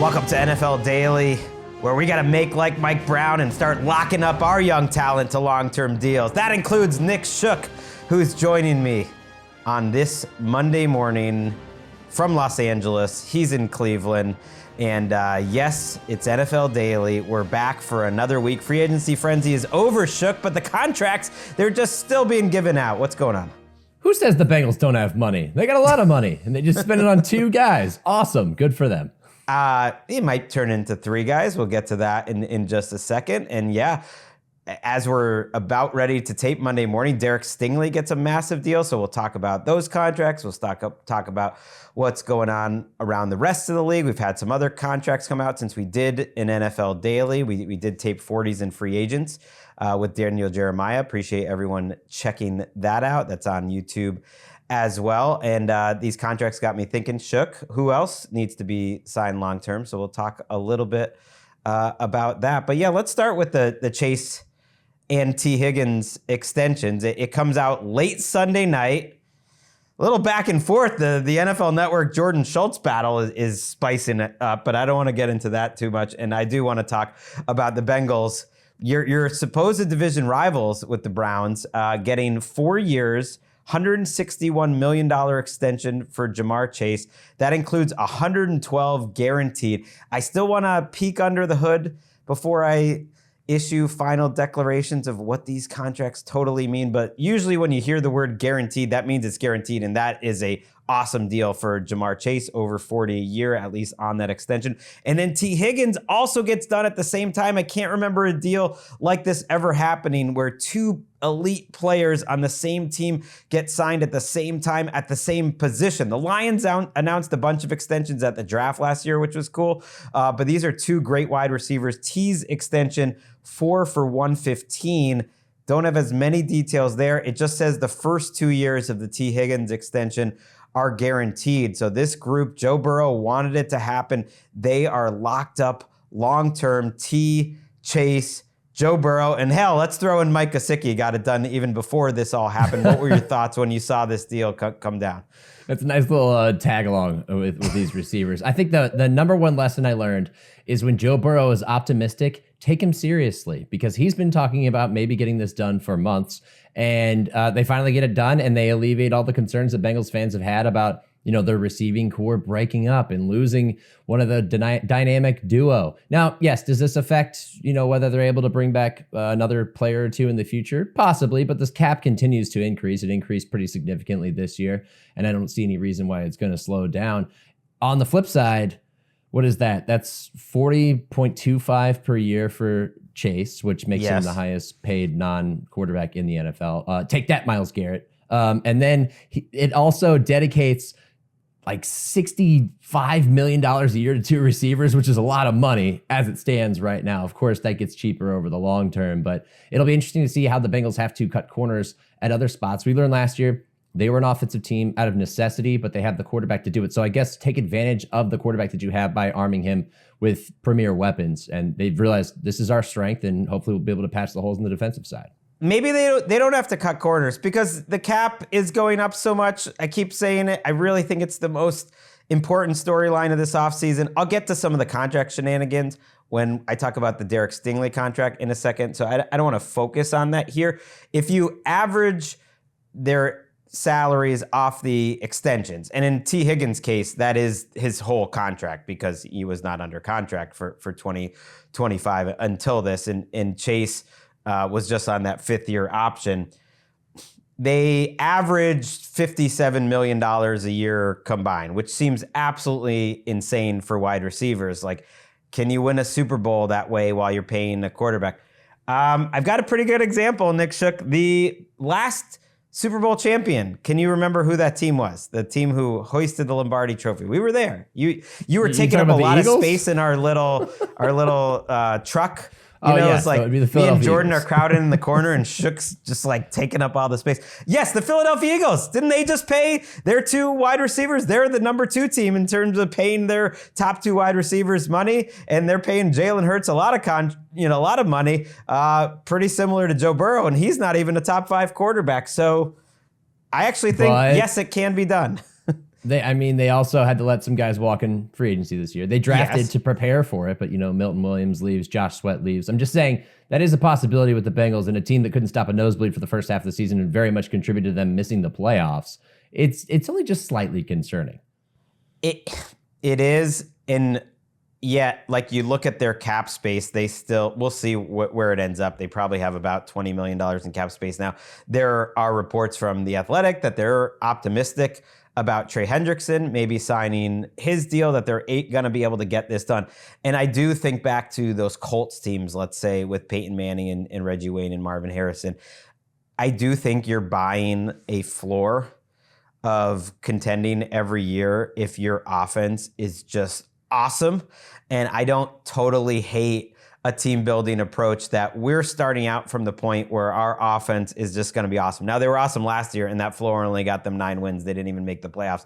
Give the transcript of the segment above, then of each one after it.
Welcome to NFL Daily, where we got to make like Mike Brown and start locking up our young talent to long-term deals. That includes Nick Shook, who's joining me on this Monday morning from Los Angeles. He's in Cleveland. And yes, it's NFL Daily. We're back for another week. Free agency frenzy is over, Shook, but the contracts, they're just still being given out. What's going on? Who says the Bengals don't have money? They got a lot of money, and they just spend it on two guys. Awesome. Good for them. It might turn into three guys. We'll get to that in just a second. And yeah, as we're about ready to tape Monday morning, Derek Stingley gets a massive deal. So we'll talk about those contracts. We'll talk about what's going on around the rest of the league. We've had some other contracts come out since we did an NFL Daily. We did tape 40s and free agents with Daniel Jeremiah. Appreciate everyone checking that out. That's on YouTube as well. And these contracts got me thinking, Shook, who else needs to be signed long-term? So we'll talk a little bit about that. But yeah, let's start with the Chase and T. Higgins extensions. It comes out late Sunday night. A little back and forth. The NFL Network Jordan Schultz battle is spicing it up, but I don't want to get into that too much. And I do want to talk about the Bengals, your supposed division rivals with the Browns, getting 4 years, $161 million extension for Jamar Chase. That includes 112 guaranteed. I still want to peek under the hood before I issue final declarations of what these contracts totally mean. But usually when you hear the word guaranteed, that means it's guaranteed. And that is a awesome deal for Jamar Chase, over 40 a year, at least on that extension. And then T. Higgins also gets done at the same time. I can't remember a deal like this ever happening where two elite players on the same team get signed at the same time at the same position. The Lions announced a bunch of extensions at the draft last year, which was cool. But these are two great wide receivers. T's extension, 4 for $115. Don't have as many details there. It just says the first 2 years of the T. Higgins extension are guaranteed. So this group, Joe Burrow wanted it to happen. They are locked up long-term. T, Chase, Joe Burrow, and hell, let's throw in Mike Gesicki. Got it done even before this all happened. What were your thoughts when you saw this deal come down? That's a nice little tag along with these receivers. I think the number one lesson I learned is when Joe Burrow is optimistic, take him seriously, because he's been talking about maybe getting this done for months, and they finally get it done, and they alleviate all the concerns that Bengals fans have had about, you know, their receiving core breaking up and losing one of the dynamic duo. Now, yes, does this affect, you know, whether they're able to bring back another player or two in the future? Possibly, but this cap continues to increase. It increased pretty significantly this year, and I don't see any reason why it's going to slow down. On the flip side, what is that? That's $40.25 per year for Chase, which makes him the highest paid non-quarterback in the NFL. Take that, Myles Garrett. And then it also dedicates like $65 million a year to two receivers, which is a lot of money as it stands right now. Of course, that gets cheaper over the long term, but it'll be interesting to see how the Bengals have to cut corners at other spots. We learned last year they were an offensive team out of necessity, but they have the quarterback to do it. So I guess take advantage of the quarterback that you have by arming him with premier weapons. And they've realized this is our strength, and hopefully we'll be able to patch the holes on the defensive side. Maybe they don't have to cut corners because the cap is going up so much. I keep saying it. I really think it's the most important storyline of this offseason. I'll get to some of the contract shenanigans when I talk about the Derek Stingley contract in a second. So I don't want to focus on that here. If you average their salaries off the extensions, and in T. Higgins' case, that is his whole contract because he was not under contract for 2025 until this, and Chase was just on that fifth-year option. They averaged $57 million a year combined, which seems absolutely insane for wide receivers. Like, can you win a Super Bowl that way while you're paying a quarterback? I've got a pretty good example, Nick Shook. The last Super Bowl champion. Can you remember who that team was? The team who hoisted the Lombardi Trophy. We were there. You were taking up a lot of space in our little truck. You know, it's like me and Jordan are crowded in the corner and Shook's just like taking up all the space. Yes, the Philadelphia Eagles. Didn't they just pay their two wide receivers? They're the number 2 team in terms of paying their top 2 wide receivers money, and they're paying Jalen Hurts a lot of money. Pretty similar to Joe Burrow, and he's not even a top 5 quarterback. So I actually think yes, it can be done. They also had to let some guys walk in free agency this year. They drafted to prepare for it, but Milton Williams leaves, Josh Sweat leaves. I'm just saying that is a possibility with the Bengals and a team that couldn't stop a nosebleed for the first half of the season and very much contributed to them missing the playoffs. It's only just slightly concerning. It is, and yet, like, you look at their cap space, we'll see where it ends up. They probably have about $20 million in cap space now. There are reports from The Athletic that they're optimistic about Trey Hendrickson maybe signing his deal, that they're going to be able to get this done. And I do think back to those Colts teams, let's say, with Peyton Manning and Reggie Wayne and Marvin Harrison. I do think you're buying a floor of contending every year if your offense is just awesome. And I don't totally hate a team building approach that we're starting out from the point where our offense is just going to be awesome. Now, they were awesome last year, and that floor only got them 9 wins. They didn't even make the playoffs.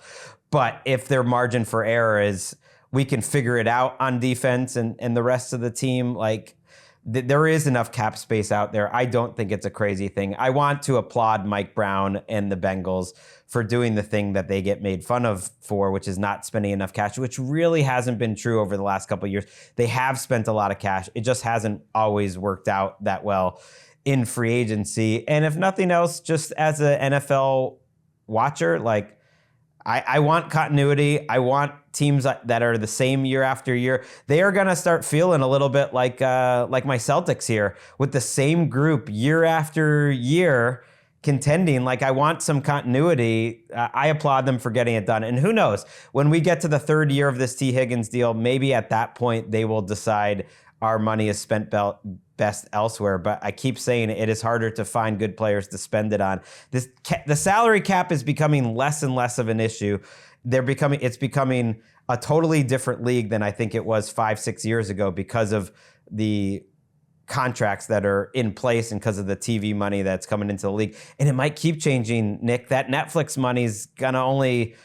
But if their margin for error is we can figure it out on defense and the rest of the team, like, there is enough cap space out there. I don't think it's a crazy thing. I want to applaud Mike Brown and the Bengals for doing the thing that they get made fun of for, which is not spending enough cash, which really hasn't been true over the last couple of years. They have spent a lot of cash. It just hasn't always worked out that well in free agency. And if nothing else, just as an NFL watcher, like, I want continuity. I want teams that are the same year after year. They are going to start feeling a little bit like my Celtics here, with the same group year after year contending. Like, I want some continuity. I applaud them for getting it done. And who knows, when we get to the third year of this T. Higgins deal, maybe at that point they will decide our money is spent best elsewhere. But I keep saying it is harder to find good players to spend it on. The salary cap is becoming less and less of an issue. It's becoming a totally different league than I think it was 5-6 years ago because of the contracts that are in place and because of the TV money that's coming into the league. And it might keep changing, Nick. That Netflix money's gonna only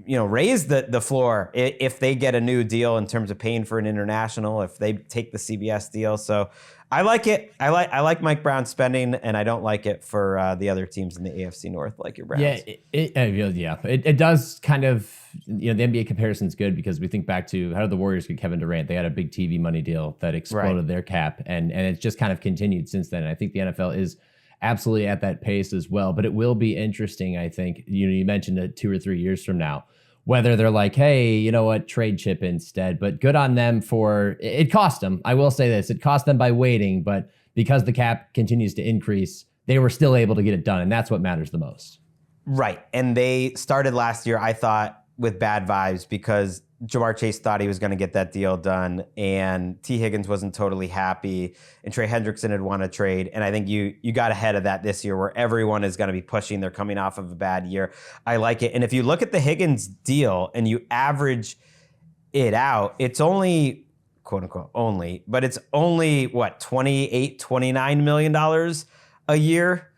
raise the floor if they get a new deal in terms of paying for an international, if they take the CBS deal. So I like it. I like Mike Brown spending, and I don't like it for the other teams in the AFC North, like your Browns. Yeah, it does kind of, the NBA comparison is good because we think back to how did the Warriors get Kevin Durant? They had a big TV money deal that exploded their cap, and it's just kind of continued since then. And I think the NFL is absolutely at that pace as well, but it will be interesting. I think, you mentioned it 2 or 3 years from now, whether they're like, hey, you know what, trade Chip instead. But good on them for it. Cost them. I will say this: it cost them by waiting, but because the cap continues to increase, they were still able to get it done, and that's what matters the most. Right, and they started last year, I thought, with bad vibes because Jamar Chase thought he was going to get that deal done, and T. Higgins wasn't totally happy, and Trey Hendrickson had won a trade. And I think you got ahead of that this year where everyone is going to be pushing. They're coming off of a bad year. I like it. And if you look at the Higgins deal and you average it out, it's only, quote unquote, only, but it's only, what, $29 million a year?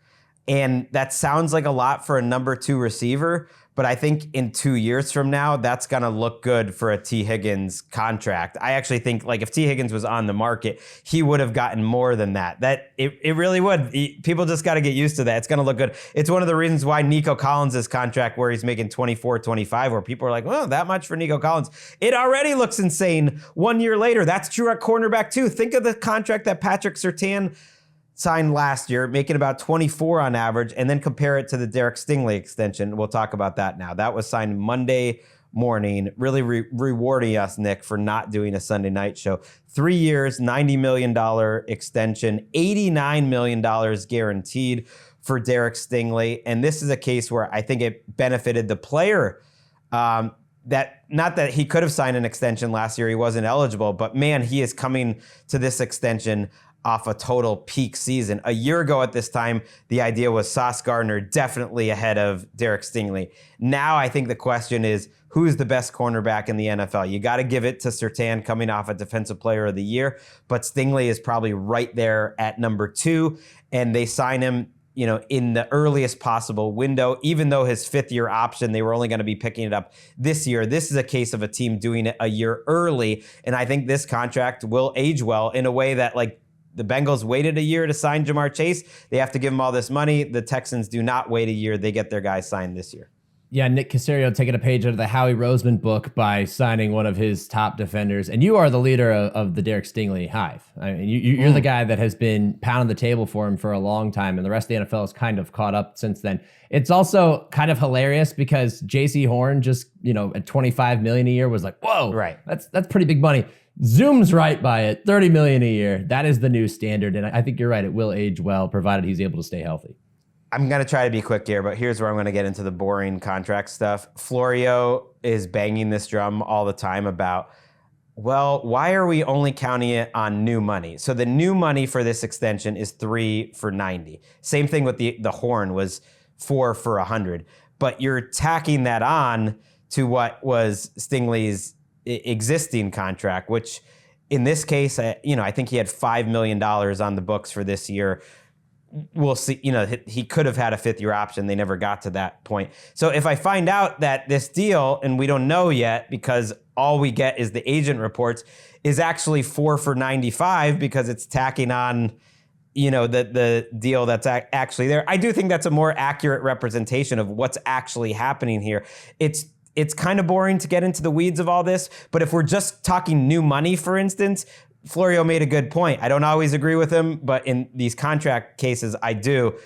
And that sounds like a lot for a number 2 receiver. But I think in 2 years from now, that's going to look good for a T. Higgins contract. I actually think, like, if T. Higgins was on the market, he would have gotten more than that. It really would. People just got to get used to that. It's going to look good. It's one of the reasons why Nico Collins' contract, where he's making 24, 25, where people are like, oh, that much for Nico Collins. It already looks insane 1 year later. That's true at cornerback too. Think of the contract that Patrick Surtain signed last year, making about 24 on average, and then compare it to the Derek Stingley extension. We'll talk about that now. That was signed Monday morning, really rewarding us, Nick, for not doing a Sunday night show. 3 years, $90 million extension, $89 million guaranteed for Derek Stingley. And this is a case where I think it benefited the player. That not that he could have signed an extension last year, he wasn't eligible, but man, he is coming to this extension off a total peak season. A year ago at this time, the idea was Sauce Gardner definitely ahead of Derek Stingley. Now I think the question is, who's the best cornerback in the NFL? You got to give it to Surtain coming off a Defensive Player of the Year, but Stingley is probably right there at number 2, and they sign him in the earliest possible window. Even though his 5th-year option, they were only going to be picking it up this year. This is a case of a team doing it a year early, and I think this contract will age well in a way that, like, the Bengals waited a year to sign Jamar Chase. They have to give him all this money. The Texans do not wait a year. They get their guys signed this year. Yeah, Nick Caserio taking a page out of the Howie Roseman book by signing one of his top defenders. And you are the leader of the Derek Stingley hive. I mean, you're the guy that has been pounding the table for him for a long time, and the rest of the NFL has kind of caught up since then. It's also kind of hilarious because J.C. Horn just, at $25 million a year was like, whoa, right? That's pretty big money. Zoom's right by it, $30 million a year. That is the new standard, and I think you're right. It will age well, provided he's able to stay healthy. I'm going to try to be quick here, but here's where I'm going to get into the boring contract stuff. Florio is banging this drum all the time about, well, why are we only counting it on new money? So the new money for this extension is 3 for $90. Same thing with the Horn was 4 for $100. But you're tacking that on to what was Stingley's existing contract, which in this case, I think he had $5 million on the books for this year. We'll see, he could have had a 5th-year option. They never got to that point. So if I find out that this deal, and we don't know yet because all we get is the agent reports, is actually 4 for $95 because it's tacking on, the deal that's actually there. I do think that's a more accurate representation of what's actually happening here. It's kind of boring to get into the weeds of all this, but if we're just talking new money, for instance, Florio made a good point. I don't always agree with him, but in these contract cases, I do.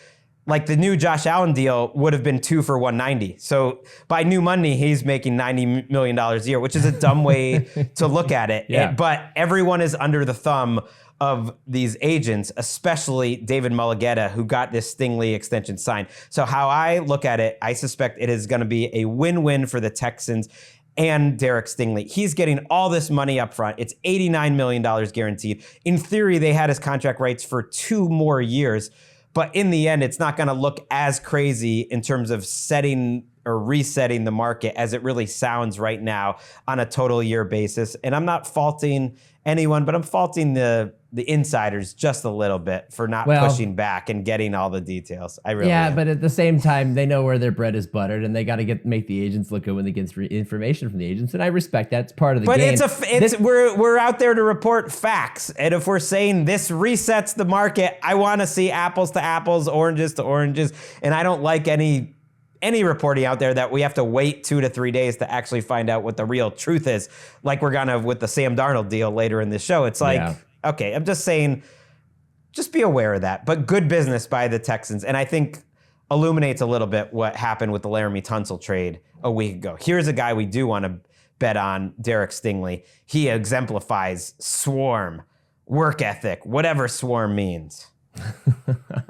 Like the new Josh Allen deal would have been 2 for $190. So by new money, he's making $90 million a year, which is a dumb way to look at it. Yeah. But everyone is under the thumb of these agents, especially David Mulligetta, who got this Stingley extension signed. So how I look at it, I suspect it is going to be a win-win for the Texans and Derek Stingley. He's getting all this money up front. It's $89 million guaranteed. In theory, they had his contract rights for 2 more years, but in the end, it's not going to look as crazy in terms of setting or resetting the market as it really sounds right now on a total year basis. And I'm not faulting anyone, but I'm faulting the insiders just a little bit for not pushing back and getting all the details. I really am. But at the same time, they know where their bread is buttered, and they got to make the agents look good when they get information from the agents, and I respect that. It's part of the game. But we're out there to report facts, and if we're saying this resets the market, I want to see apples to apples, oranges to oranges, and I don't like any reporting out there that we have to wait 2 to 3 days to actually find out what the real truth is, like we're gonna with the Sam Darnold deal later in this show. It's like, okay, I'm just saying, just be aware of that. But good business by the Texans, and I think illuminates a little bit what happened with the Laramie Tunsil trade a week ago. Here's a guy we do want to bet on, Derek Stingley. He exemplifies swarm, work ethic, whatever swarm means.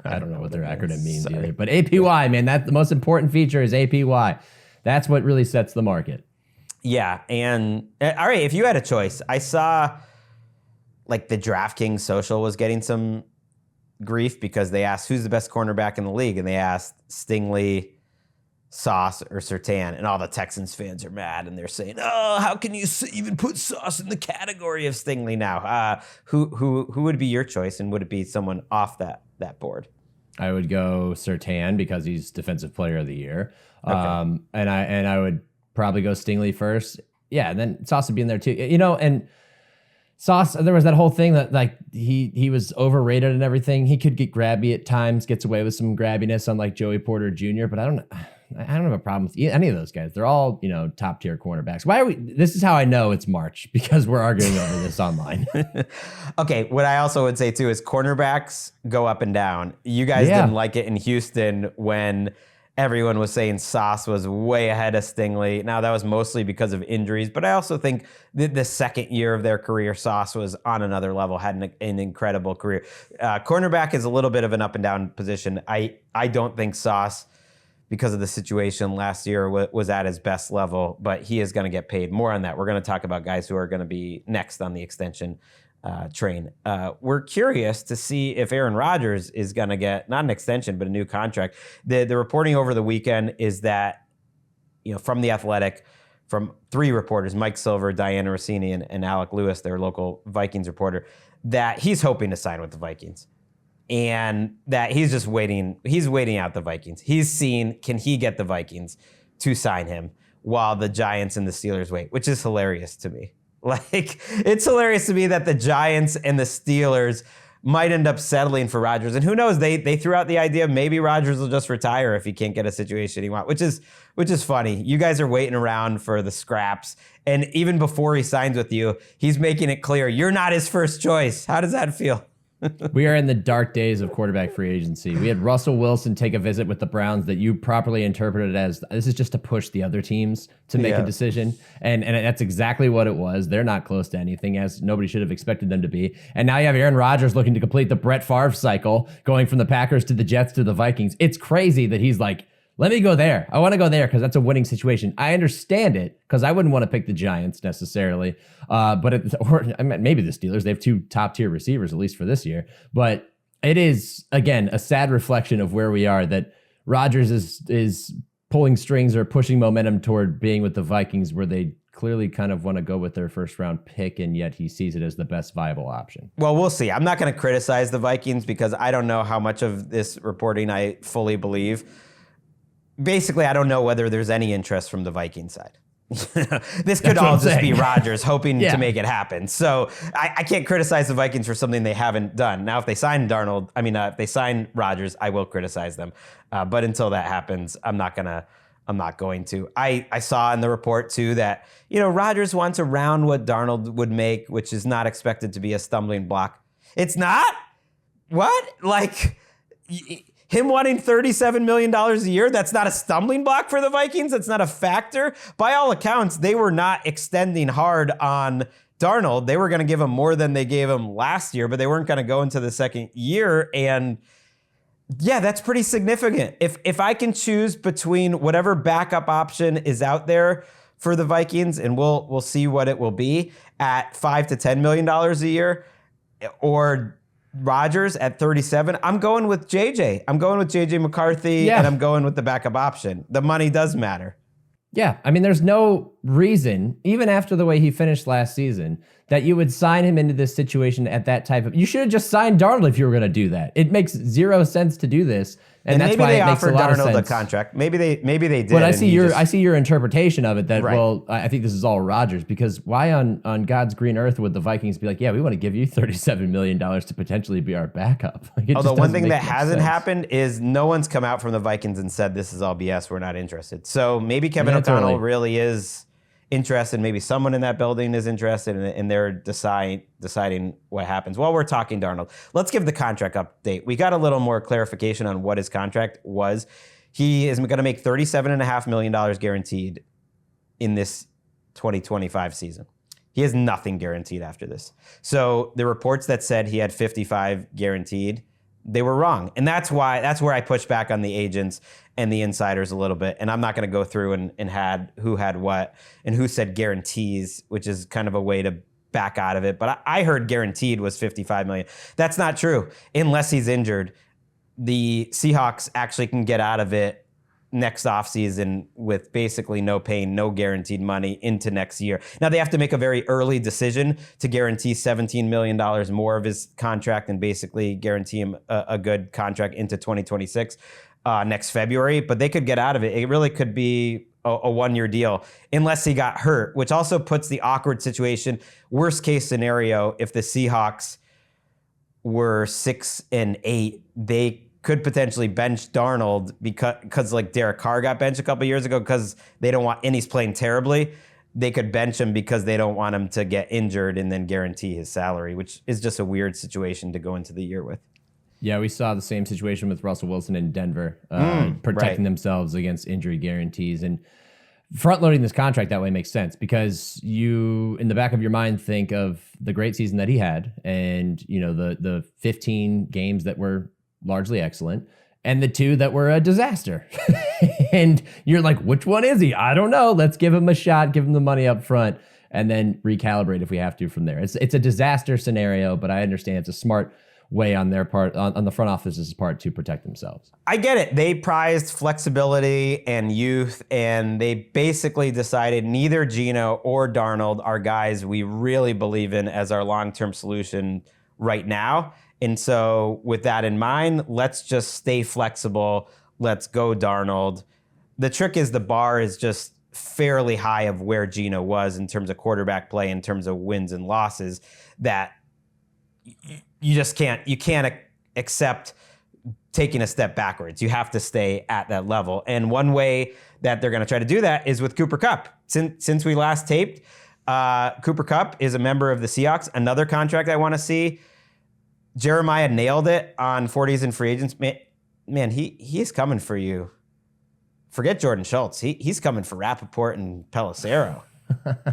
I don't know what their acronym means either, but APY, man, that's the most important feature is APY. That's what really sets the market. Yeah, and all right, if you had a choice, I saw like the DraftKings social was getting some grief because they asked who's the best cornerback in the league, and they asked Stingley, Sauce, or Surtain, and all the Texans fans are mad, and they're saying, "Oh, how can you even put Sauce in the category of Stingley now?" Who would be your choice, and would it be someone off that board? I would go Surtain because he's Defensive Player of the Year, Okay. and I would probably go Stingley first. Yeah, and then Sauce would be in there too. And Sauce, there was that whole thing that like he was overrated and everything. He could get grabby at times, gets away with some grabbiness, unlike Joey Porter Jr. But I don't have a problem with any of those guys. They're all top tier cornerbacks. Why are we? This is how I know it's March, because we're arguing over this online. Okay, what I also would say too is cornerbacks go up and down. You guys didn't like it in Houston when everyone was saying Sauce was way ahead of Stingley. Now, that was mostly because of injuries, but I also think the second year of their career, Sauce was on another level, had an incredible career. Cornerback is a little bit of an up and down position. I don't think Sauce, because of the situation last year, was at his best level, but he is going to get paid. More on that. We're going to talk about guys who are going to be next on the extension train. We're curious to see if Aaron Rodgers is going to get not an extension, but a new contract. The reporting over the weekend is that, from The Athletic, from 3 reporters, Mike Silver, Diana Rossini, and Alec Lewis, their local Vikings reporter, that he's hoping to sign with the Vikings. And that he's just waiting. He's waiting out the Vikings. He's seeing, can he get the Vikings to sign him while the Giants and the Steelers wait, which is hilarious to me. Like, it's hilarious to me that the Giants and the Steelers might end up settling for Rodgers. And who knows? They threw out the idea maybe Rodgers will just retire if he can't get a situation he wants, which is funny. You guys are waiting around for the scraps. And even before he signs with you, he's making it clear you're not his first choice. How does that feel? We are in the dark days of quarterback free agency. We had Russell Wilson take a visit with the Browns that you properly interpreted as this is just to push the other teams to make a decision. And that's exactly what it was. They're not close to anything, as nobody should have expected them to be. And now you have Aaron Rodgers looking to complete the Brett Favre cycle, going from the Packers to the Jets to the Vikings. It's crazy that he's like, let me go there. I want to go there because that's a winning situation. I understand it because I wouldn't want to pick the Giants necessarily. Maybe the Steelers. They have 2 top-tier receivers, at least for this year. But it is, again, a sad reflection of where we are, that Rodgers is pulling strings or pushing momentum toward being with the Vikings, where they clearly kind of want to go with their first-round pick, and yet he sees it as the best viable option. Well, we'll see. I'm not going to criticize the Vikings because I don't know how much of this reporting I fully believe. Basically, I don't know whether there's any interest from the Viking side. This could all just be Rodgers hoping to make it happen. So I can't criticize the Vikings for something they haven't done. Now, if they sign if they sign Rodgers, I will criticize them. But until that happens, I'm not going to. I saw in the report too that, Rodgers wants around what Darnold would make, which is not expected to be a stumbling block. It's not? What? Like, him wanting $37 million a year, that's not a stumbling block for the Vikings. That's not a factor. By all accounts, they were not extending hard on Darnold. They were going to give him more than they gave him last year, but they weren't going to go into the second year. And yeah, that's pretty significant. If I can choose between whatever backup option is out there for the Vikings, and we'll see what it will be at $5 to $10 million a year, or Rodgers at 37, I'm going with JJ. I'm going with JJ McCarthy, and I'm going with the backup option. The money does matter. Yeah, I mean, there's no reason, even after the way he finished last season, that you would sign him into this situation at that type of... You should have just signed Darnold if you were going to do that. It makes zero sense to do this. And that's maybe why they it makes offered a lot Darnold of sense. a contract. Maybe they did. But I see your interpretation of it that, Right. well, I think this is all Rodgers, because why on God's green earth would the Vikings be like, yeah, we want to give you $37 million to potentially be our backup? Although one thing that hasn't happened is no one's come out from the Vikings and said this is all BS, we're not interested. So maybe Kevin O'Connell really is interested. Maybe someone in that building is interested, and they're deciding what happens. While we're talking Darnold, let's give the contract update. We got a little more clarification on what his contract was. He is going to make $37.5 million guaranteed in this 2025 season. He has nothing guaranteed after this. So the reports that said he had 55 guaranteed, they were wrong. And that's where I push back on the agents and the insiders a little bit. And I'm not going to go through and had what and who said guarantees, which is kind of a way to back out of it. But I heard guaranteed was 55 million. That's not true. Unless he's injured, the Seahawks actually can get out of it next offseason with basically no pain, no guaranteed money into next year. Now, they have to make a very early decision to guarantee $17 million more of his contract and basically guarantee him a good contract into 2026 next February. But they could get out of it. It really could be a one-year deal unless he got hurt, which also puts the awkward situation. Worst case scenario, if the Seahawks were 6-8, they could potentially bench Darnold because like Derek Carr got benched a couple years ago because they don't want, and he's playing terribly. They could bench him because they don't want him to get injured and then guarantee his salary, which is just a weird situation to go into the year with. Yeah, we saw the same situation with Russell Wilson in Denver, protecting themselves against injury guarantees. And front-loading this contract that way makes sense because you, in the back of your mind, think of the great season that he had and, the 15 games that were largely excellent, and the 2 that were a disaster. And you're like, which one is he? I don't know. Let's give him a shot, give him the money up front, and then recalibrate if we have to from there. It's a disaster scenario, but I understand it's a smart way on their part, on the front office's part, to protect themselves. I get it. They prized flexibility and youth, and they basically decided neither Geno or Darnold are guys we really believe in as our long-term solution right now. And so with that in mind, let's just stay flexible. Let's go Darnold. The trick is the bar is just fairly high of where Geno was in terms of quarterback play, in terms of wins and losses, that you just can't accept taking a step backwards. You have to stay at that level. And one way that they're going to try to do that is with Cooper Kupp. Since we last taped, Cooper Kupp is a member of the Seahawks. Another contract I want to see. Jeremiah nailed it on 40s and free agents. Man, he's coming for you. Forget Jordan Schultz. He's coming for Rappaport and Pelissero.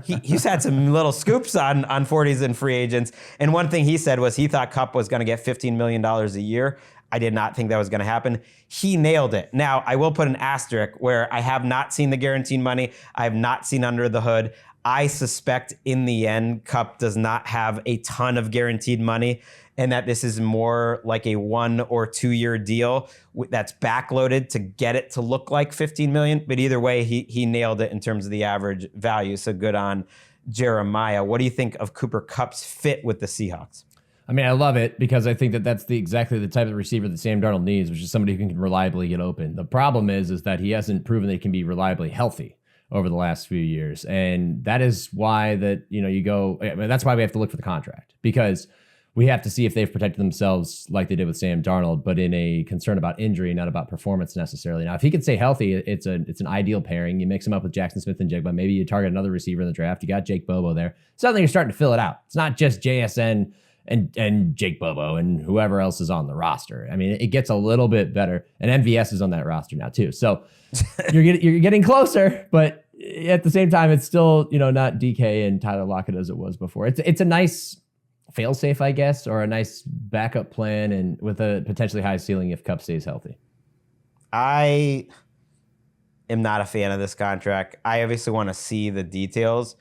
He's had some little scoops on 40s and free agents. And one thing he said was he thought Kupp was going to get $15 million a year. I did not think that was going to happen. He nailed it. Now, I will put an asterisk where I have not seen the guaranteed money. I have not seen under the hood. I suspect in the end, Kupp does not have a ton of guaranteed money and that this is more like a 1 or 2 year deal that's backloaded to get it to look like $15 million. But either way, he nailed it in terms of the average value. So good on Jeremiah. What do you think of Cooper Kupp's fit with the Seahawks? I mean, I love it because I think that that's exactly the type of receiver that Sam Darnold needs, which is somebody who can reliably get open. The problem is that he hasn't proven that he can be reliably healthy over the last few years. And that is why that's why we have to look for the contract, because we have to see if they've protected themselves like they did with Sam Darnold, but in a concern about injury, not about performance necessarily. Now, if he can stay healthy, it's an ideal pairing. You mix him up with Jackson Smith and Jigba. Maybe you target another receiver in the draft. You got Jake Bobo there. Suddenly you're starting to fill it out. It's not just JSN and Jake Bobo and whoever else is on the roster. I mean, it gets a little bit better, and MVS is on that roster now too. So you're getting closer, but at the same time, it's still not DK and Tyler Lockett as it was before. It's a nice fail-safe, I guess, or a nice backup plan, and with a potentially high ceiling if Kupp stays healthy. I am not a fan of this contract. I obviously want to see the details,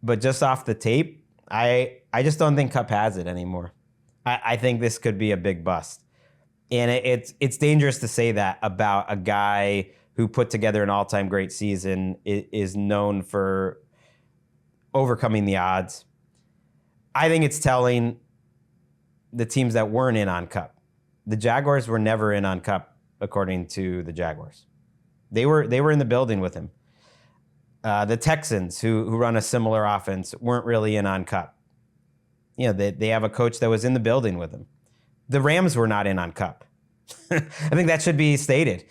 but just off the tape, I just don't think Kupp has it anymore. I think this could be a big bust. And it's dangerous to say that about a guy who put together an all-time great season, is known for overcoming the odds. I think it's telling the teams that weren't in on Kupp. The Jaguars were never in on Kupp, according to the Jaguars. They were in the building with him. The Texans, who run a similar offense, weren't really in on Kupp. They have a coach that was in the building with him. The Rams were not in on Kupp. I think that should be stated,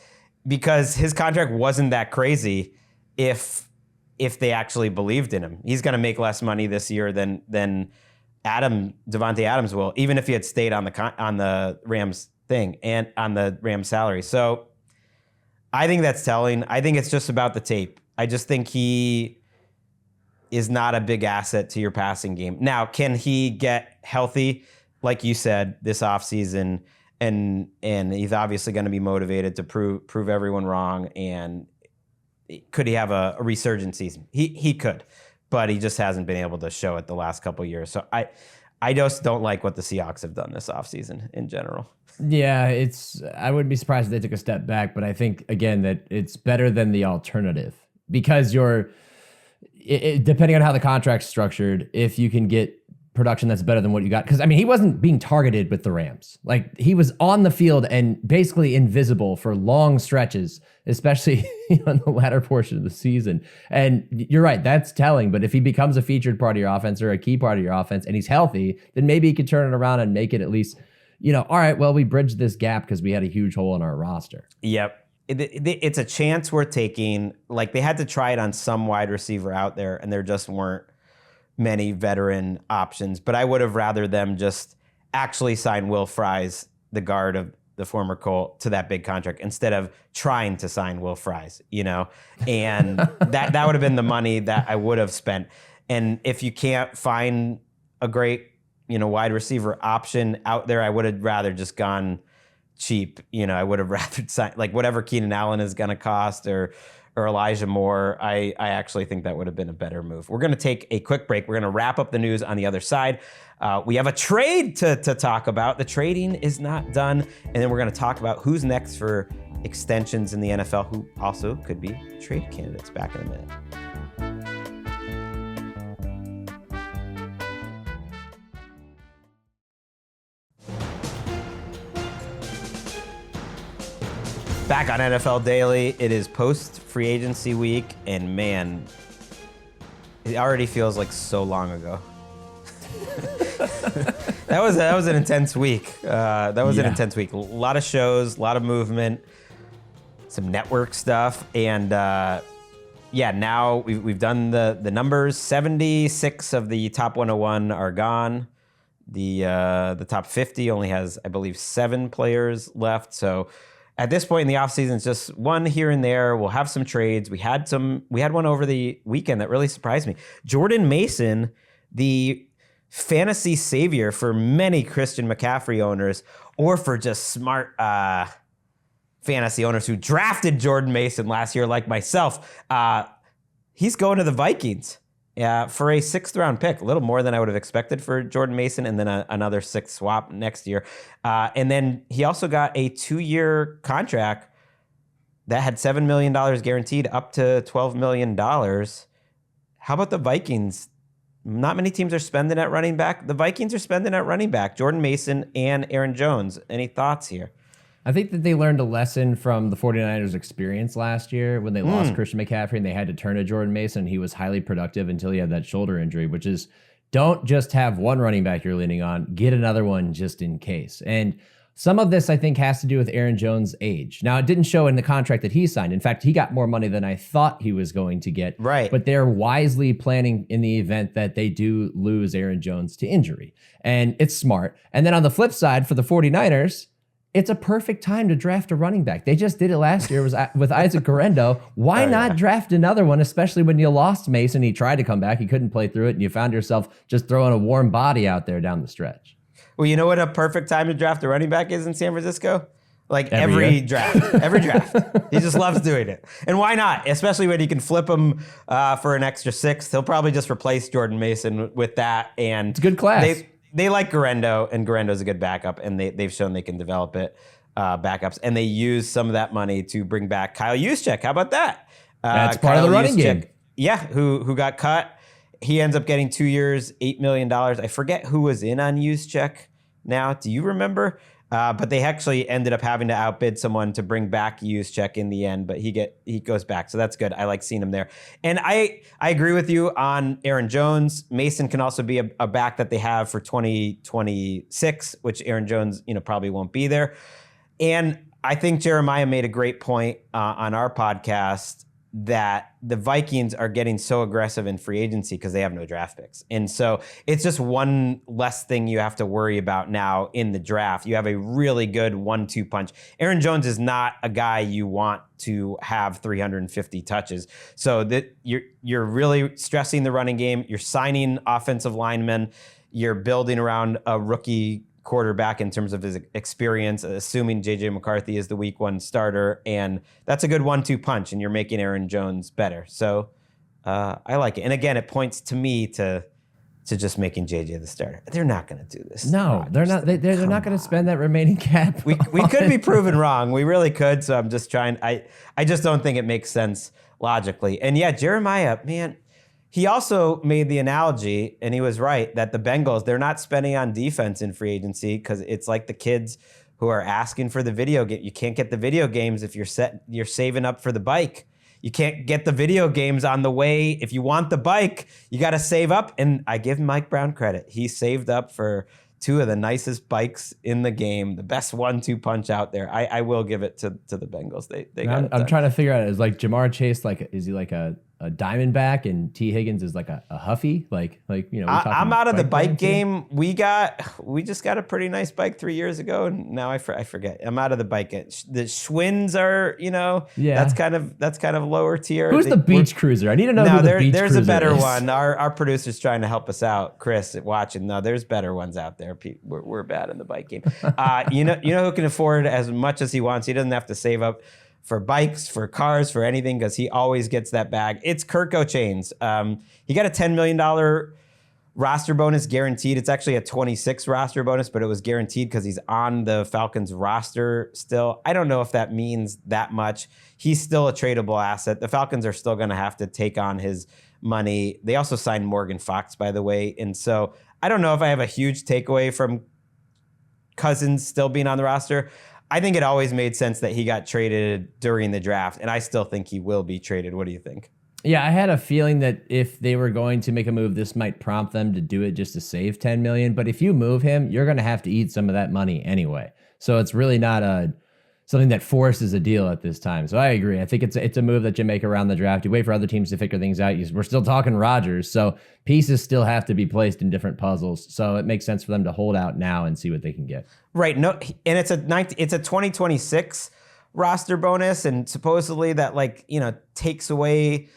because his contract wasn't that crazy if they actually believed in him. He's going to make less money this year than Devontae Adams will, even if he had stayed on the Rams thing and on the Rams salary. So I think that's telling. I think it's just about the tape. I just think he is not a big asset to your passing game. Now, can he get healthy, like you said, this offseason? And he's obviously going to be motivated to prove everyone wrong. And could he have a resurgent season? He could, but he just hasn't been able to show it the last couple of years. So I just don't like what the Seahawks have done this offseason in general. Yeah, I wouldn't be surprised if they took a step back, but I think, again, that it's better than the alternative, because depending on how the contract's structured, if you can get production that's better than what you got. Because, I mean, he wasn't being targeted with the Rams. Like, he was on the field and basically invisible for long stretches, especially in the latter portion of the season. And you're right, that's telling. But if he becomes a featured part of your offense or a key part of your offense and he's healthy, then maybe he could turn it around and make it at least, all right, well, we bridged this gap because we had a huge hole in our roster. Yep. It's a chance we're taking. Like, they had to try it on some wide receiver out there, and there just weren't many veteran options. But I would have rather them just actually sign Will Fries, the guard of the former Colt, to that big contract instead of trying to sign Will Fries, and that would have been the money that I would have spent. And if you can't find a great, wide receiver option out there, I would have rather just gone cheap. I would have rather signed like whatever Keenan Allen is going to cost or Elijah Moore. I actually think that would have been a better move. We're going to take a quick break. We're going to wrap up the news on the other side. We have a trade to talk about. The trading is not done. And then we're going to talk about who's next for extensions in the NFL, who also could be trade candidates. Back in a minute. Back on NFL Daily. It is post-free agency week, and man, it already feels like so long ago. That was an intense week. An intense week. A lot of shows, a lot of movement, some network stuff, and now we've done the numbers. 76 of the top 101 are gone. The top 50 only has, I believe, 7 players left. So at this point in the offseason, it's just one here and there. We'll have some trades. We had one over the weekend that really surprised me. Jordan Mason, the fantasy savior for many Christian McCaffrey owners, or for just smart fantasy owners who drafted Jordan Mason last year, like myself. He's going to the Vikings for a 6th round pick, a little more than I would have expected for Jordan Mason, and then another 6th swap next year. And then he also got a 2-year contract that had $7 million guaranteed, up to $12 million. How about the Vikings? Not many teams are spending at running back. The Vikings are spending at running back. Jordan Mason and Aaron Jones. Any thoughts here? I think that they learned a lesson from the 49ers experience last year when they lost Christian McCaffrey and they had to turn to Jordan Mason. He was highly productive until he had that shoulder injury, which is, don't just have one running back you're leaning on, get another one just in case. And some of this, I think, has to do with Aaron Jones' age. Now, it didn't show in the contract that he signed. In fact, he got more money than I thought he was going to get. Right. But they're wisely planning in the event that they do lose Aaron Jones to injury. And it's smart. And then on the flip side, for the 49ers, it's a perfect time to draft a running back. They just did it last year with Isaac Guerendo. Why not draft another one, especially when you lost Mason? He tried to come back. He couldn't play through it, and you found yourself just throwing a warm body out there down the stretch. Well, you know what a perfect time to draft a running back is in San Francisco? Like every draft. He just loves doing it. And why not? Especially when you can flip him for an extra 6th. He'll probably just replace Jordan Mason with that. And it's a good class. They like Guerendo, and Guerendo's a good backup, and they've shown they can develop it, backups. And they use some of that money to bring back Kyle Juszczyk. How about that? That's part of the running game. Yeah, who got cut. He ends up getting 2 years, $8 million. I forget who was in on Juszczyk now. Do you remember? But they actually ended up having to outbid someone to bring back Juszczyk in the end, but he goes back. So that's good. I like seeing him there. And I agree with you on Aaron Jones. Mason can also be a back that they have for 2026, which Aaron Jones, probably won't be there. And I think Jeremiah made a great point on our podcast that the Vikings are getting so aggressive in free agency because they have no draft picks. And so it's just one less thing you have to worry about now in the draft. You have a really good 1-2 punch. Aaron Jones is not a guy you want to have 350 touches. So that you're really stressing the running game. You're signing offensive linemen. You're building around a rookie quarterback in terms of his experience, assuming J.J. McCarthy is the week 1 starter. And that's a good 1-2 punch, and you're making Aaron Jones better. So I like it. And again, it points to me to just making J.J. the starter. They're not going to do this. No, they're not. They're not going to spend that remaining cap. We could be proven wrong. We really could. So I'm just trying. I just don't think it makes sense logically. And yeah, Jeremiah, man, he also made the analogy, and he was right, that the Bengals, they're not spending on defense in free agency because it's like the kids who are asking for the video game. You can't get the video games if you're saving up for the bike. You can't get the video games on the way. If you want the bike, you got to save up. And I give Mike Brown credit. He saved up for 2 of the nicest bikes in the game, the best 1-2 punch out there. I will give it to the Bengals. They got it done. I'm trying to figure out, is like Jamar Chase, is he like a Diamondback, and T. Higgins is like a Huffy? I'm out of the bike game. We just got a pretty nice bike 3 years ago, and now I forget. I'm out of the bike game. The Schwinns are, that's kind of lower tier. Who's the beach cruiser? I need to know who the beach cruiser is. There's a better one. Our producer's trying to help us out, Chris, watching. No, there's better ones out there. We're bad in the bike game. You know who can afford as much as he wants. He doesn't have to save up for bikes, for cars, for anything, because he always gets that bag. It's Kirk Cousins. He got a $10 million roster bonus guaranteed. It's actually a 26 roster bonus, but it was guaranteed because he's on the Falcons roster still. I don't know if that means that much. He's still a tradable asset. The Falcons are still going to have to take on his money. They also signed Morgan Fox, by the way. And so I don't know if I have a huge takeaway from Cousins still being on the roster. I think it always made sense that he got traded during the draft, and I still think he will be traded. What do you think? Yeah, I had a feeling that if they were going to make a move, this might prompt them to do it just to save 10 million. But if you move him, you're going to have to eat some of that money anyway. So it's really not something that forces a deal at this time. So I agree. I think it's a move that you make around the draft. You wait for other teams to figure things out. We're still talking Rodgers, so pieces still have to be placed in different puzzles. So it makes sense for them to hold out now and see what they can get. Right. No, and it's a 2026 roster bonus, and supposedly that takes away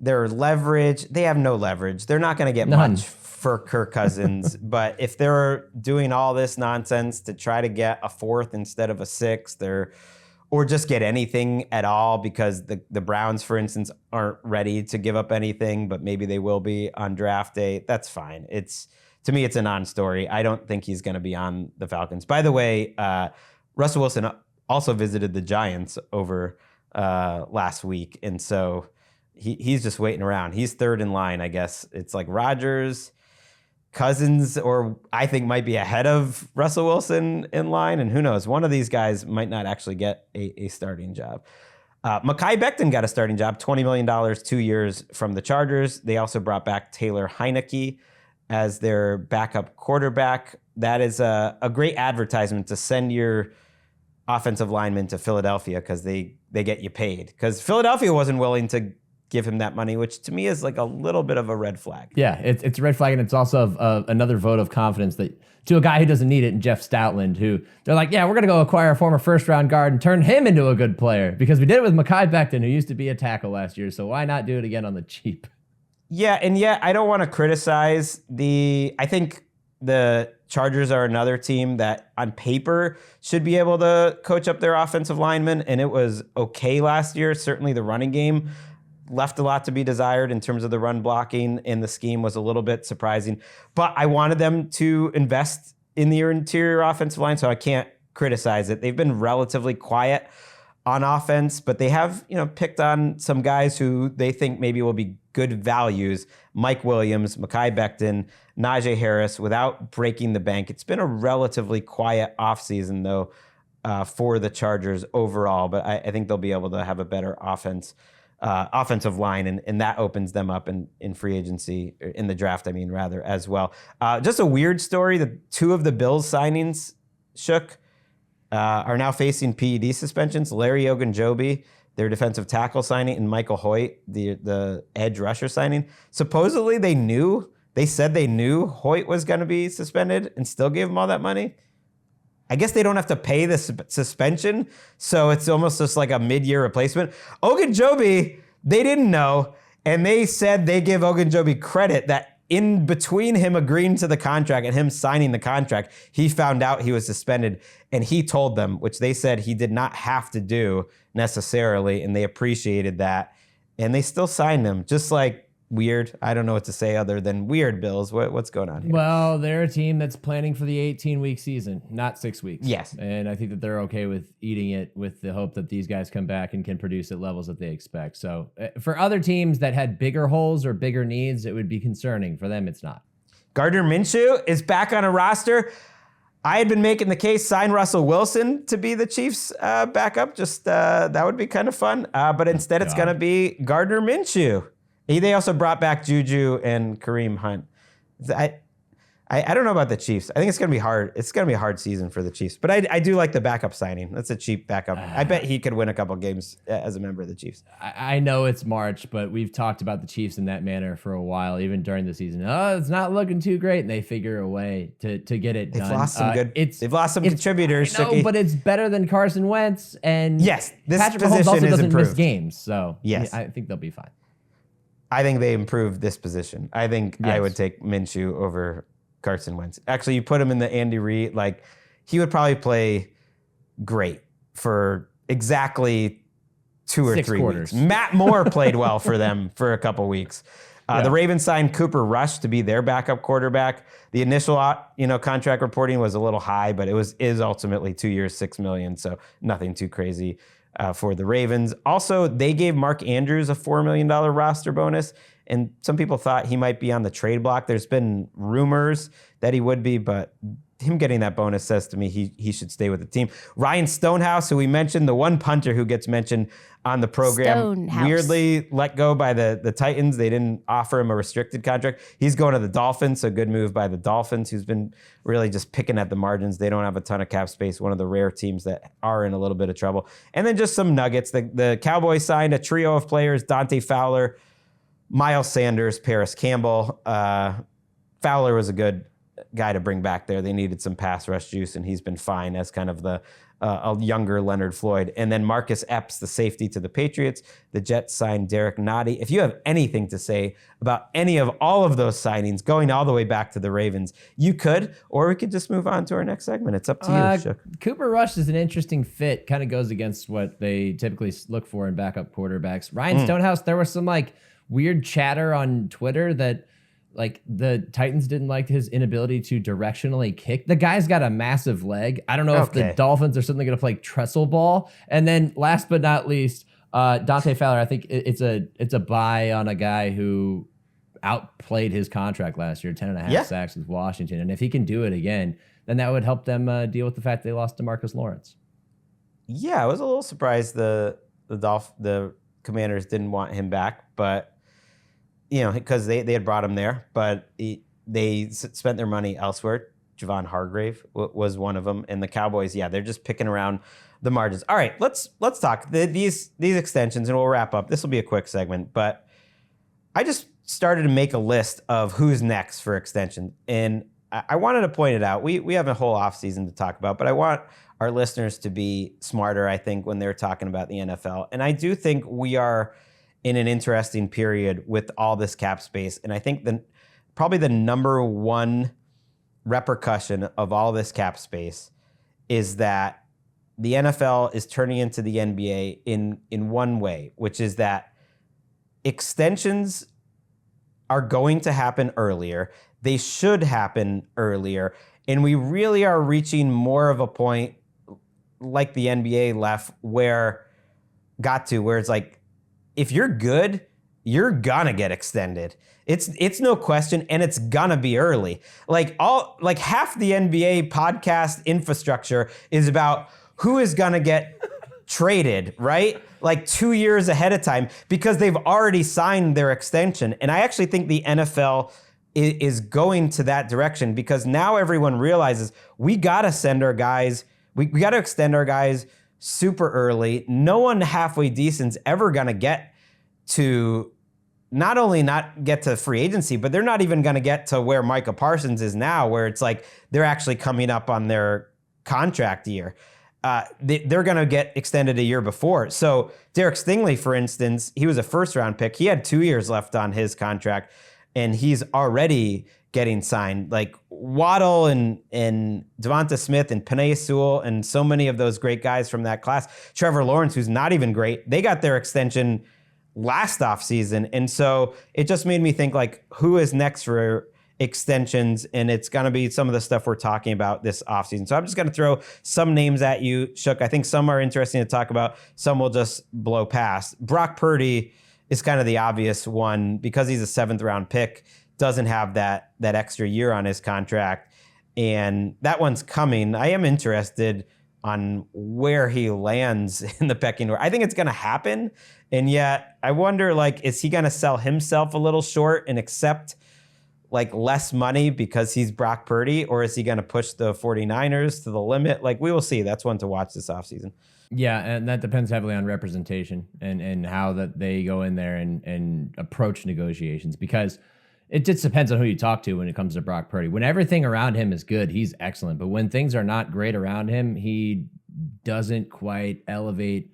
their leverage. They have no leverage. They're not going to get much for Kirk Cousins. But if they're doing all this nonsense to try to get a fourth instead of a sixth, or just get anything at all, because the Browns, for instance, aren't ready to give up anything, but maybe they will be on draft day, that's fine. To me, it's a non-story. I don't think he's going to be on the Falcons. By the way, Russell Wilson also visited the Giants over last week, and so he's just waiting around. He's third in line, I guess. It's like Rodgers, Cousins, or I think might be ahead of Russell Wilson in line, and who knows? One of these guys might not actually get a starting job. Mekhi Becton got a starting job, $20 million, 2 years from the Chargers. They also brought back Taylor Heineke as their backup quarterback. That is a great advertisement to send your offensive lineman to Philadelphia, because they get you paid. Because Philadelphia wasn't willing to give him that money, which to me is like a little bit of a red flag. Yeah, it's a red flag, and it's also another vote of confidence that to a guy who doesn't need it, in Jeff Stoutland, who they're like, yeah, we're going to go acquire a former first-round guard and turn him into a good player, because we did it with Mekhi Becton, who used to be a tackle last year, so why not do it again on the cheap? Yeah, and I don't want to criticize I think the Chargers are another team that on paper should be able to coach up their offensive linemen, and it was okay last year. Certainly the running game left a lot to be desired in terms of the run blocking, and the scheme was a little bit surprising. But I wanted them to invest in the interior offensive line, so I can't criticize it. They've been relatively quiet on offense, but they have, picked on some guys who they think maybe will be good values. Mike Williams, Mekhi Becton, Najee Harris, without breaking the bank. It's been a relatively quiet offseason, though, for the Chargers overall, but I think they'll be able to have a better offensive line, and that opens them up in free agency, in the draft, as well. Just a weird story, the two of the Bills signings are now facing PED suspensions. Larry Ogunjobi, their defensive tackle signing, and Michael Hoyt, the edge rusher signing. Supposedly they said they knew Hoyt was going to be suspended and still gave him all that money. I guess they don't have to pay the suspension, so it's almost just like a mid-year replacement. Ogunjobi, they didn't know, and they said they give Ogunjobi credit that in between him agreeing to the contract and him signing the contract, he found out he was suspended, and he told them, which they said he did not have to do necessarily, and they appreciated that, and they still signed him. Just like weird. I don't know what to say other than weird, Bills. What's going on here? Well, they're a team that's planning for the 18-week season, not 6 weeks. Yes. And I think that they're okay with eating it with the hope that these guys come back and can produce at levels that they expect. So for other teams that had bigger holes or bigger needs, it would be concerning. For them, it's not. Gardner Minshew is back on a roster. I had been making the case, sign Russell Wilson to be the Chiefs' backup. Just that would be kind of fun. But instead, it's going to be Gardner Minshew. They also brought back Juju and Kareem Hunt. I don't know about the Chiefs. I think it's going to be hard. It's going to be a hard season for the Chiefs. But I do like the backup signing. That's a cheap backup. I bet he could win a couple games as a member of the Chiefs. I know it's March, but we've talked about the Chiefs in that manner for a while, even during the season. Oh, it's not looking too great, and they figure a way to get it done. They've lost some contributors. No, but it's better than Carson Wentz. And yes, this Patrick position Mahomes also is doesn't improved. miss games, so yes, I think they'll be fine. I think they improved this position. I think I would take Minshew over Carson Wentz. Actually, you put him in the Andy Reid, he would probably play great for exactly 2 or 3 weeks. Matt Moore played well for them for a couple weeks. The Ravens signed Cooper Rush to be their backup quarterback. The initial contract reporting was a little high, but is ultimately 2 years, $6 million, so nothing too crazy for the Ravens. Also, they gave Mark Andrews a $4 million roster bonus, and some people thought he might be on the trade block. There's been rumors that he would be, but him getting that bonus says to me he should stay with the team. Ryan Stonehouse, who we mentioned, the one punter who gets mentioned on the program, Stonehouse. weirdly let go by the Titans. They didn't offer him a restricted contract. He's going to the Dolphins, so good move by the Dolphins, who's been really just picking at the margins. They don't have a ton of cap space, one of the rare teams that are in a little bit of trouble. And then just some nuggets. The Cowboys signed a trio of players, Dante Fowler, Miles Sanders, Paris Campbell. Fowler was a good guy to bring back there. They needed some pass rush juice, and he's been fine as kind of a younger Leonard Floyd. And then Marcus Epps, the safety to the Patriots. The Jets signed Derek Nottie. If you have anything to say about any of all of those signings, going all the way back to the Ravens, you could, or we could just move on to our next segment. It's up to you, Shook. Cooper Rush is an interesting fit. Kind of goes against what they typically look for in backup quarterbacks. Ryan Stonehouse, there was some like weird chatter on Twitter that like the Titans didn't like his inability to directionally kick. The guy's got a massive leg. I don't know if the Dolphins are suddenly going to play trestle ball. And then last but not least, Dante Fowler, I think it's a buy on a guy who outplayed his contract last year, 10.5 sacks with Washington. And if he can do it again, then that would help them deal with the fact they lost DeMarcus Lawrence. Yeah, I was a little surprised the Commanders didn't want him back, but because they had brought him there, but they spent their money elsewhere. Javon Hargrave was one of them, and the Cowboys, they're just picking around the margins. All right, let's talk these extensions, and we'll wrap up. This will be a quick segment, but I just started to make a list of who's next for extension, and I wanted to point it out. We have a whole offseason to talk about, but I want our listeners to be smarter, I think, when they're talking about the NFL, and I do think we are in an interesting period with all this cap space. And I think probably the number one repercussion of all this cap space is that the NFL is turning into the NBA in one way, which is that extensions are going to happen earlier. They should happen earlier. And we really are reaching more of a point like the NBA left where it's like, if you're good, you're gonna get extended. It's no question, and it's gonna be early. Like half the NBA podcast infrastructure is about who is gonna get traded, right? Like 2 years ahead of time because they've already signed their extension. And I actually think the NFL is going to that direction because now everyone realizes we gotta send our guys, we gotta extend our guys super early. No one halfway decent's ever gonna get to not only not get to free agency, but they're not even gonna get to where Micah Parsons is now, where it's like they're actually coming up on their contract year. They're gonna get extended a year before. So Derek Stingley, for instance, he was a first-round pick. He had 2 years left on his contract, and he's already getting signed. Like Waddle and Devonta Smith and Penei Sewell and so many of those great guys from that class. Trevor Lawrence, who's not even great, they got their extension last offseason. And so it just made me think, like, who is next for extensions? And it's going to be some of the stuff we're talking about this offseason. So I'm just going to throw some names at you, Shook. I think some are interesting to talk about. Some will just blow past. Brock Purdy is kind of the obvious one because he's a 7th-round pick, doesn't have that extra year on his contract. And that one's coming. I am interested on where he lands in the pecking order. I think it's going to happen. And yet I wonder, like, is he going to sell himself a little short and accept like less money because he's Brock Purdy, or is he going to push the 49ers to the limit? Like, we will see. That's one to watch this offseason. Yeah, and that depends heavily on representation and how that they go in there and approach negotiations, because it just depends on who you talk to when it comes to Brock Purdy. When everything around him is good, he's excellent. But when things are not great around him, he doesn't quite elevate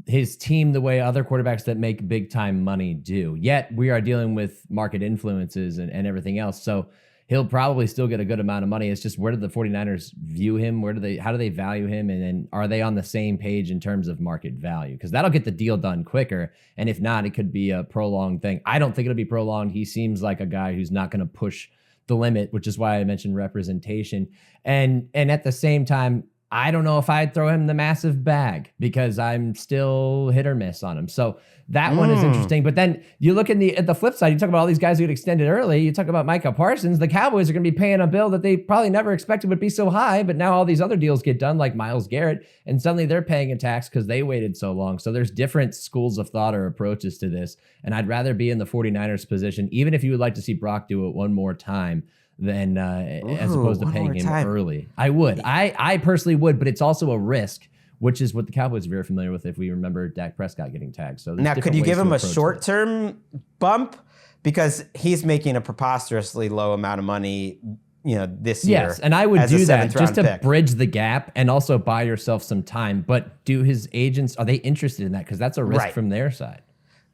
his team the way other quarterbacks that make big time money do. Yet we are dealing with market influences and everything else. So he'll probably still get a good amount of money. It's just, where do the 49ers view him? How do they value him? And then are they on the same page in terms of market value? Because that'll get the deal done quicker. And if not, it could be a prolonged thing. I don't think it'll be prolonged. He seems like a guy who's not going to push the limit, which is why I mentioned representation. And at the same time, I don't know if I'd throw him the massive bag because I'm still hit or miss on him. So that one is interesting. But then you look at the flip side, you talk about all these guys who get extended early. You talk about Micah Parsons. The Cowboys are going to be paying a bill that they probably never expected would be so high. But now all these other deals get done, like Myles Garrett, and suddenly they're paying a tax because they waited so long. So there's different schools of thought or approaches to this. And I'd rather be in the 49ers position, even if you would like to see Brock do it one more time, than as opposed to paying him early. I would. I personally would, but it's also a risk, which is what the Cowboys are very familiar with if we remember Dak Prescott getting tagged. So now, could you give him a short-term bump? Because he's making a preposterously low amount of money, this year. Yes, and I would do that just to bridge the gap and also buy yourself some time. But do his agents, are they interested in that? Because that's a risk from their side.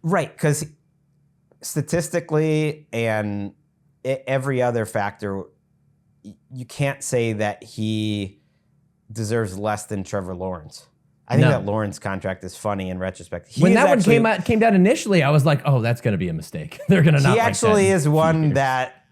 Right, because statistically and every other factor, you can't say that he deserves less than Trevor Lawrence. I think that Lawrence contract is funny in retrospect. When that one came down initially, I was like, oh, that's going to be a mistake. They're going to not. He actually is one that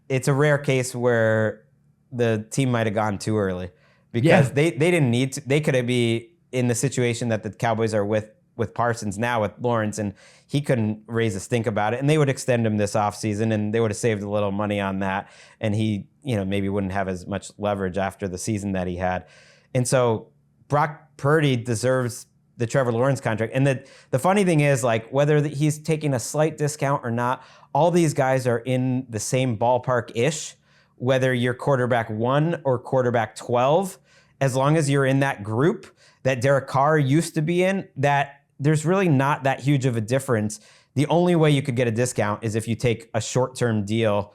it's a rare case where the team might have gone too early because they didn't need to. They could be in the situation that the Cowboys are with Parsons now with Lawrence, and he couldn't raise a stink about it, and they would extend him this offseason, and they would have saved a little money on that, and he maybe wouldn't have as much leverage after the season that he had. And so Brock Purdy deserves the Trevor Lawrence contract. And the funny thing is, like, whether he's taking a slight discount or not, all these guys are in the same ballpark-ish, whether you're quarterback 1 or quarterback 12, as long as you're in that group that Derek Carr used to be in, that there's really not that huge of a difference. The only way you could get a discount is if you take a short-term deal,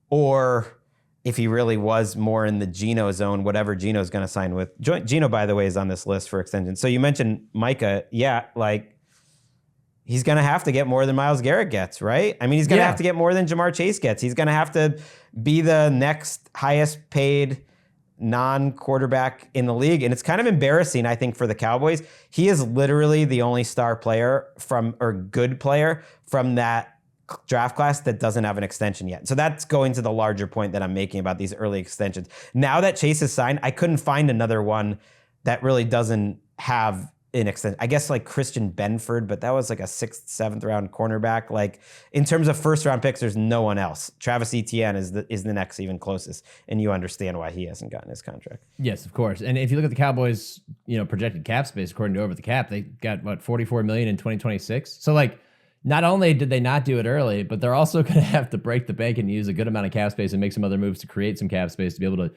or if he really was more in the Geno zone, whatever Geno's going to sign with. Geno, by the way, is on this list for extension. So you mentioned Micah. Yeah, like, he's going to have to get more than Myles Garrett gets, right? I mean, he's going to have to get more than Jamar Chase gets. He's going to have to be the next highest paid non-quarterback in the league. And it's kind of embarrassing, I think, for the Cowboys. He is literally the only star player good player from that draft class that doesn't have an extension yet. So that's going to the larger point that I'm making about these early extensions. Now that Chase is signed, I couldn't find another one that really doesn't have an extension. I guess like Christian Benford, but that was like a 6th, 7th round cornerback. Like, in terms of first round picks, there's no one else. Travis Etienne is the next even closest, and you understand why he hasn't gotten his contract. Yes, of course. And if you look at the Cowboys, projected cap space according to Over the Cap, they got $44 million in 2026. So like, not only did they not do it early, but they're also going to have to break the bank and use a good amount of cap space and make some other moves to create some cap space to be able to,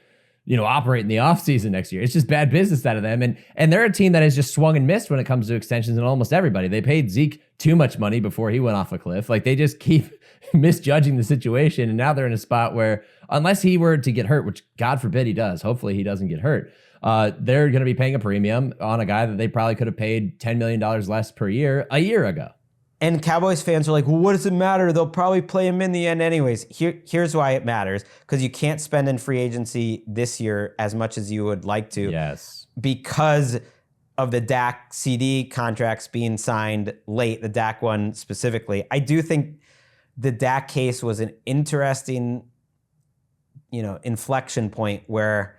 operate in the offseason next year. It's just bad business out of them. And they're a team that has just swung and missed when it comes to extensions and almost everybody. They paid Zeke too much money before he went off a cliff. Like, they just keep misjudging the situation. And now they're in a spot where, unless he were to get hurt, which God forbid he does, hopefully he doesn't get hurt, they're going to be paying a premium on a guy that they probably could have paid $10 million less per year a year ago. And Cowboys fans are like, well, what does it matter? They'll probably play him in the end anyways. Here's why it matters. Because you can't spend in free agency this year as much as you would like to. Yes. Because of the Dak CD contracts being signed late, the Dak one specifically. I do think the Dak case was an interesting, inflection point where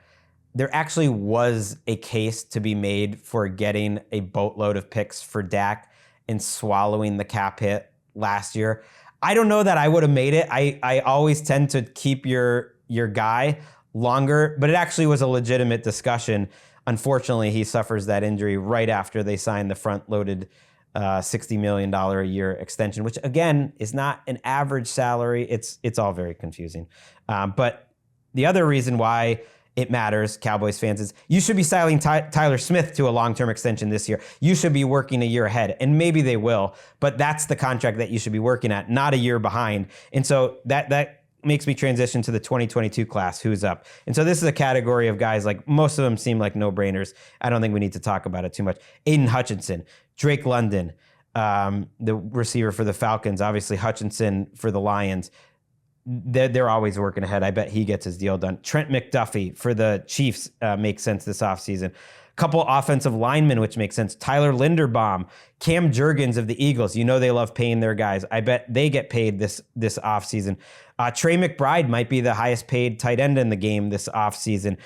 there actually was a case to be made for getting a boatload of picks for Dak and swallowing the cap hit last year. I don't know that I would have made it. I always tend to keep your guy longer, but it actually was a legitimate discussion. Unfortunately, he suffers that injury right after they signed the front-loaded $60 million a year extension, which again is not an average salary. It's all very confusing. But the other reason why it matters, Cowboys fans, is you should be signing Tyler Smith to a long-term extension this year. You should be working a year ahead, and maybe they will, but that's the contract that you should be working at, not a year behind. And so that makes me transition to the 2022 class, who's up. And so this is a category of guys, like, most of them seem like no-brainers. I don't think we need to talk about it too much. Aiden Hutchinson, Drake London, the receiver for the Falcons, obviously Hutchinson for the Lions. They're always working ahead. I bet he gets his deal done. Trent McDuffie for the Chiefs makes sense this offseason. Couple offensive linemen, which makes sense. Tyler Linderbaum, Cam Jurgens of the Eagles. They love paying their guys. I bet they get paid this offseason. Trey McBride might be the highest paid tight end in the game this offseason.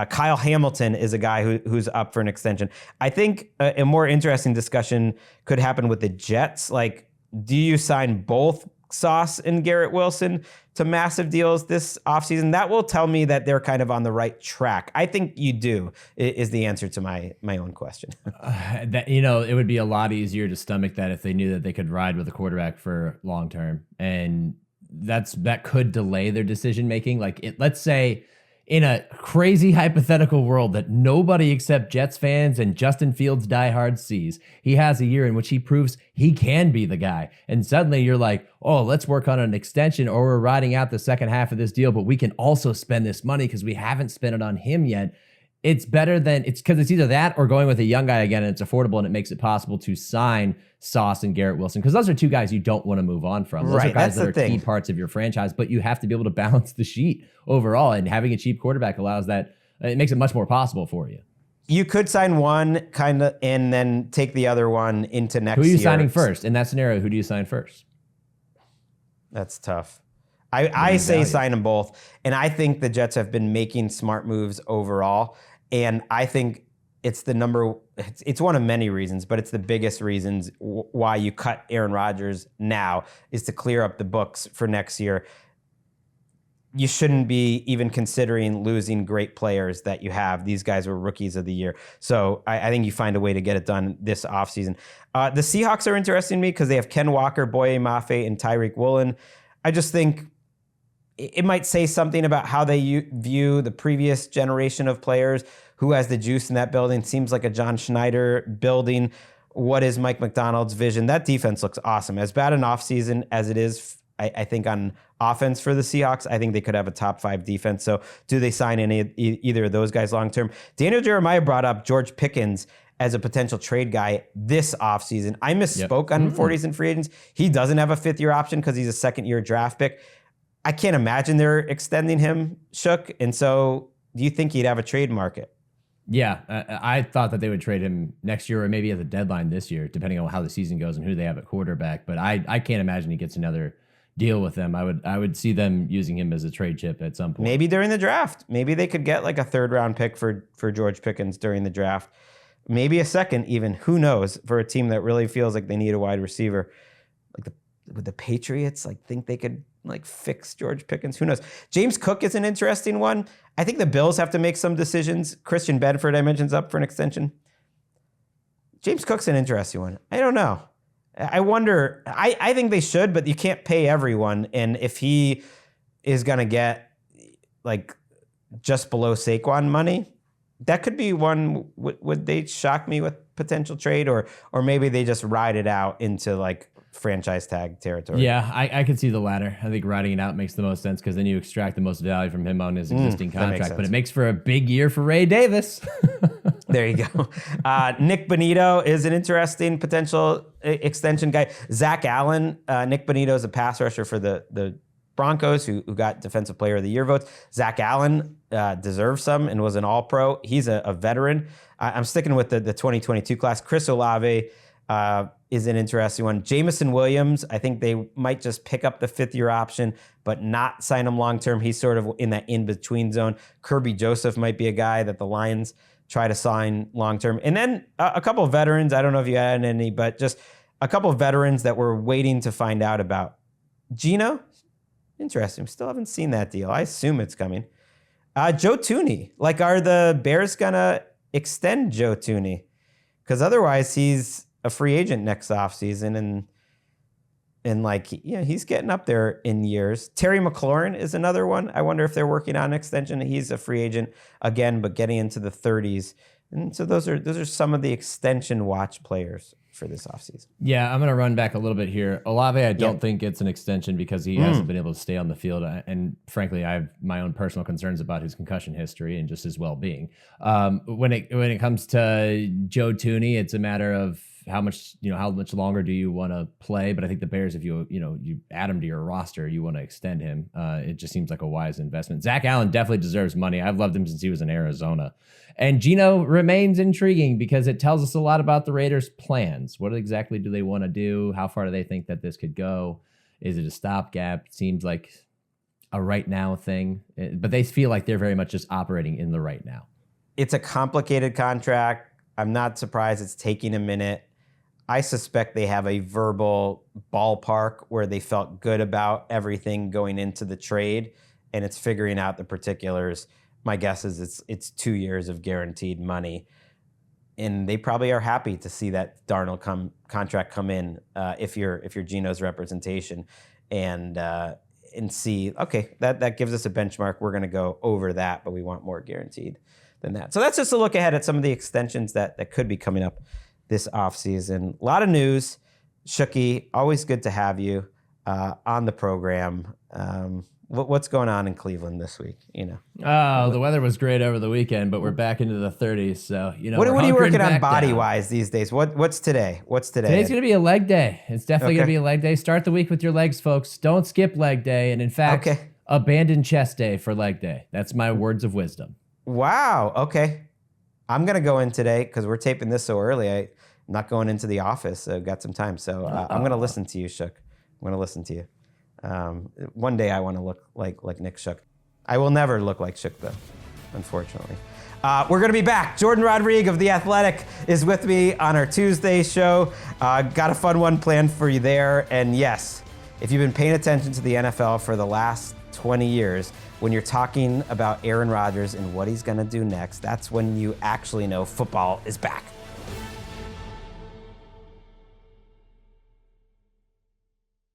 Kyle Hamilton is a guy who's up for an extension. I think a more interesting discussion could happen with the Jets. Like, do you sign both Sauce and Garrett Wilson to massive deals this offseason? That will tell me that they're kind of on the right track. I think you do, is the answer to my own question. It would be a lot easier to stomach that if they knew that they could ride with a quarterback for long term. And that could delay their decision making. Like, let's say in a crazy hypothetical world that nobody except Jets fans and Justin Fields diehards sees, he has a year in which he proves he can be the guy. And suddenly you're like, oh, let's work on an extension, or we're riding out the second half of this deal, but we can also spend this money because we haven't spent it on him yet. It's better than it's because it's either that or going with a young guy again, and it's affordable and it makes it possible to sign Sauce and Garrett Wilson, because those are two guys you don't want to move on from. Those are guys that are key parts of your franchise, but you have to be able to balance the sheet overall, and having a cheap quarterback allows that. It makes it much more possible for you. You could sign one kind of and then take the other one into next year. Who are you signing first? In that scenario, who do you sign first? That's tough. I say sign them both. And I think the Jets have been making smart moves overall. And I think it's one of many reasons, but it's the biggest reasons why you cut Aaron Rodgers now is to clear up the books for next year. You shouldn't be even considering losing great players that you have. These guys were rookies of the year. So I think you find a way to get it done this offseason. The Seahawks are interesting to me because they have Ken Walker, Boye Mafe, and Tyreek Woolen. I just think it might say something about how they view the previous generation of players. Who has the juice in that building? Seems like a John Schneider building. What is Mike McDonald's vision? That defense looks awesome. As bad an offseason as it is, I think on offense for the Seahawks, I think they could have a top 5 defense. So do they sign either of those guys long term? Daniel Jeremiah brought up George Pickens as a potential trade guy this offseason. I misspoke on 40s and free agents. He doesn't have a 5th-year option because he's a 2nd-year draft pick. I can't imagine they're extending him, Shook. And so do you think he'd have a trade market? Yeah, I thought that they would trade him next year or maybe at the deadline this year, depending on how the season goes and who they have at quarterback. But I can't imagine he gets another deal with them. I would see them using him as a trade chip at some point. Maybe during the draft. Maybe they could get like a 3rd-round pick for George Pickens during the draft. Maybe a 2nd even. Who knows? For a team that really feels like they need a wide receiver. Like would the Patriots think they could fix George Pickens? Who knows? James Cook is an interesting one. I think the Bills have to make some decisions. Christian Benford, I mentioned, is up for an extension. James Cook's an interesting one. I don't know. I wonder. I think they should, but you can't pay everyone. And if he is going to get just below Saquon money, that could be one. Would they shock me with potential trade, or maybe they just ride it out into franchise tag territory? Yeah, I could see the latter. I think riding it out makes the most sense because then you extract the most value from him on his existing contract. But it makes for a big year for Ray Davis. There you go. Nick Bonito is an interesting potential extension guy. Zach Allen. Nick Bonito is a pass rusher for the Broncos who got Defensive Player of the Year votes. Zach Allen deserves some and was an All-Pro. He's a veteran. I'm sticking with the 2022 class. Chris Olave is an interesting one. Jamison Williams, I think they might just pick up the 5th-year option, but not sign him long-term. He's sort of in that in-between zone. Kirby Joseph might be a guy that the Lions try to sign long-term. And then a couple of veterans, I don't know if you had any, but just a couple of veterans that we're waiting to find out about. Geno, interesting. Still haven't seen that deal. I assume it's coming. Joe Thuney. Are the Bears going to extend Joe Thuney? Because otherwise he's a free agent next offseason, and he's getting up there in years. Terry McLaurin is another one. I wonder if they're working on an extension. He's a free agent again, but getting into the 30s. And so those are some of the extension watch players for this offseason. Yeah, I'm going to run back a little bit here. Olave, I don't think it's an extension because he hasn't been able to stay on the field. And frankly, I have my own personal concerns about his concussion history and just his well-being. When it comes to Joe Thuney, it's a matter of how much longer do you want to play? But I think the Bears, if you add him to your roster, you want to extend him. It just seems like a wise investment. Zach Allen definitely deserves money. I've loved him since he was in Arizona. And Geno remains intriguing because it tells us a lot about the Raiders' plans. What exactly do they want to do? How far do they think that this could go? Is it a stopgap? Seems like a right now thing, but they feel like they're very much just operating in the right now. It's a complicated contract. I'm not surprised it's taking a minute. I suspect they have a verbal ballpark where they felt good about everything going into the trade, and it's figuring out the particulars. My guess is it's 2 years of guaranteed money, and they probably are happy to see that Darnold contract come in if you're Geno's representation, and see, okay, that gives us a benchmark. We're going to go over that, but we want more guaranteed than that. So that's just a look ahead at some of the extensions that could be coming up this offseason. A lot of news. Shooky, always good to have you on the program. What's going on in Cleveland this week? Oh, the weather was great over the weekend, but we're back into the 30s. So, what are you working on body-wise these days? What's today? Today's going to be a leg day. It's definitely going to be a leg day. Start the week with your legs, folks. Don't skip leg day. And in fact, abandon chest day for leg day. That's my words of wisdom. Wow. Okay. I'm going to go in today because we're taping this so early. I'm not going into the office. So I've got some time. So I'm going to listen to you, Shook. I'm going to listen to you. One day I want to look like Nick Shook. I will never look like Shook, though, unfortunately. We're going to be back. Jordan Rodriguez of The Athletic is with me on our Tuesday show. Got a fun one planned for you there. And yes, if you've been paying attention to the NFL for the last 20 years, when you're talking about Aaron Rodgers and what he's going to do next, that's when you actually know football is back.